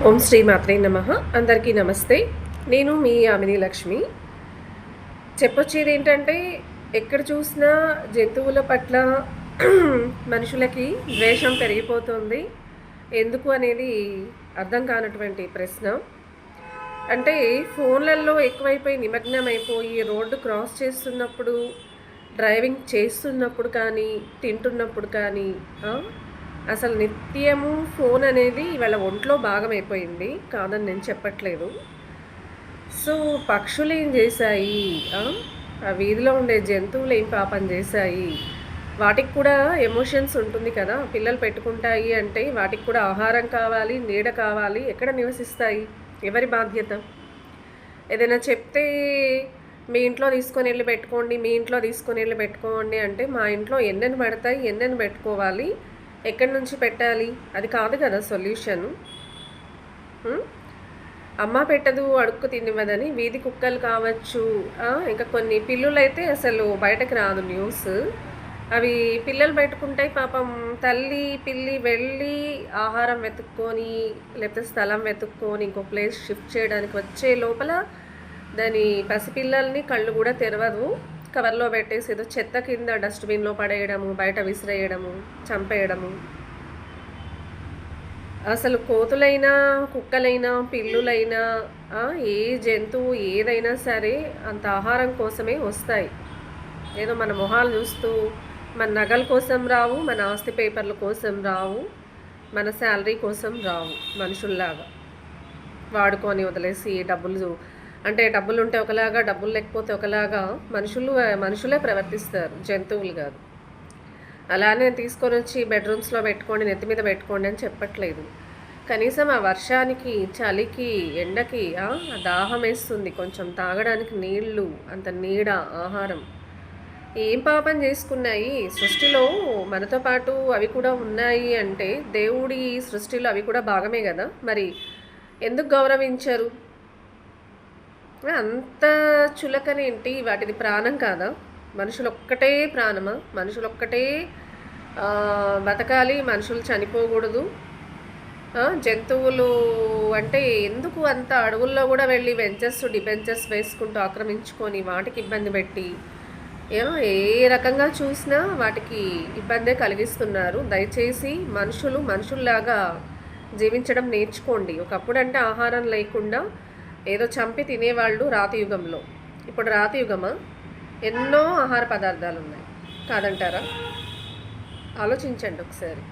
ఓం శ్రీ మాత్రే నమః. అందరికీ నమస్తే. నేను మీ యామిని లక్ష్మి. చెప్పొచ్చేది ఏంటంటే, ఎక్కడ చూసినా జంతువుల పట్ల మనుషులకి ద్వేషం పెరిగిపోతుంది. ఎందుకు అనేది అర్థం కానటువంటి ప్రశ్న. అంటే ఫోన్లలో ఎక్కువైపోయి నిమగ్నమైపోయి రోడ్డు క్రాస్ చేస్తున్నప్పుడు, డ్రైవింగ్ చేస్తున్నప్పుడు కానీ, తింటున్నప్పుడు కానీ అసలు నిత్యము ఫోన్ అనేది వాళ్ళ ఒంట్లో భాగమైపోయింది. కాదని నేను చెప్పట్లేదు. సో, పక్షులు ఏం చేశాయి, ఆ వీధిలో ఉండే జంతువులు ఏం పాపం చేశాయి, వాటికి కూడా ఎమోషన్స్ ఉంటుంది కదా! పిల్లలు పెట్టుకుంటాయి అంటే వాటికి కూడా ఆహారం కావాలి, నీడ కావాలి. ఎక్కడ నివసిస్తాయి? ఎవరి బాధ్యత? ఏదైనా చెప్తే మీ ఇంట్లో తీసుకొనెళ్ళి పెట్టుకోండి, మీ ఇంట్లో తీసుకొనెళ్ళి పెట్టుకోండి అంటే, మా ఇంట్లో ఎన్నెన్ని పడతాయి, ఎన్నెన్ని పెట్టుకోవాలి, ఎక్కడి నుంచి పెట్టాలి? అది కాదు కదా సొల్యూషను. అమ్మ పెట్టదు, అడుక్కు తినివ్వదని వీధి కుక్కలు కావచ్చు, ఇంకా కొన్ని పిల్లులైతే అసలు బయటకు రాదు న్యూస్. అవి పిల్లలు పెట్టుకుంటాయి పాపం. తల్లి పిల్లి వెళ్ళి ఆహారం వెతుక్కొని, లేకపోతే స్థలం వెతుక్కొని ఇంకో ప్లేస్ షిఫ్ట్ చేయడానికి వచ్చే లోపల దాని పసిపిల్లల్ని కళ్ళు కూడా తెరవదు. కవర్లో పెట్టేసి ఏదో చెత్త కింద డస్ట్బిన్లో పడేయడము, బయట విసిరేయడము, చంపేయడము. అసలు కోతులైనా, కుక్కలైనా, పిల్లులైనా, ఏ జంతువు ఏదైనా సరే అంత ఆహారం కోసమే వస్తాయి. ఏదో మన మొహాలు చూస్తూ మన నగల కోసం రావు, మన ఆస్తి పేపర్ల కోసం రావు, మన శాలరీ కోసం రావు. మనుషుల్లాగా వాడుకొని వదిలేసి డబ్బులు ఉంటే ఒకలాగా, డబ్బులు లేకపోతే ఒకలాగా మనుషులే ప్రవర్తిస్తారు, జంతువులు కాదు. అలానే తీసుకొని వచ్చి బెడ్రూమ్స్లో పెట్టుకోండి, నెత్తి మీద పెట్టుకోండి అని చెప్పట్లేదు. కనీసం ఆ వర్షానికి, చలికి, ఎండకి దాహం వేస్తుంది, కొంచెం తాగడానికి నీళ్లు, అంత నీడ, ఆహారం. ఏం పాపం చేసుకున్నాయి? సృష్టిలో మనతో పాటు అవి కూడా ఉన్నాయి అంటే దేవుడి సృష్టిలో అవి కూడా భాగమే కదా. మరి ఎందుకు గౌరవించరు? అంత చులకనేంటి? వాటిది ప్రాణం కాదా? మనుషులొక్కటే ప్రాణమా? మనుషులొక్కటే బతకాలి, మనుషులు చనిపోకూడదు. జంతువులు అంటే ఎందుకు అంత అడవుల్లో కూడా వెళ్ళి డిబెంచర్స్ వేసుకుంటూ ఆక్రమించుకొని వాటికి ఇబ్బంది పెట్టి ఏ రకంగా చూసినా వాటికి ఇబ్బందే కలిగిస్తున్నారు. దయచేసి మనుషుల్లాగా జీవించడం నేర్చుకోండి. ఒకప్పుడు అంటే ఆహారం లేకుండా ఏదో చంపి తినేవాళ్ళు రాతి యుగంలో. ఇప్పుడు రాతి యుగమా? ఎన్నో ఆహార పదార్థాలు ఉన్నాయి కాదంటారా? ఆలోచించండి ఒకసారి.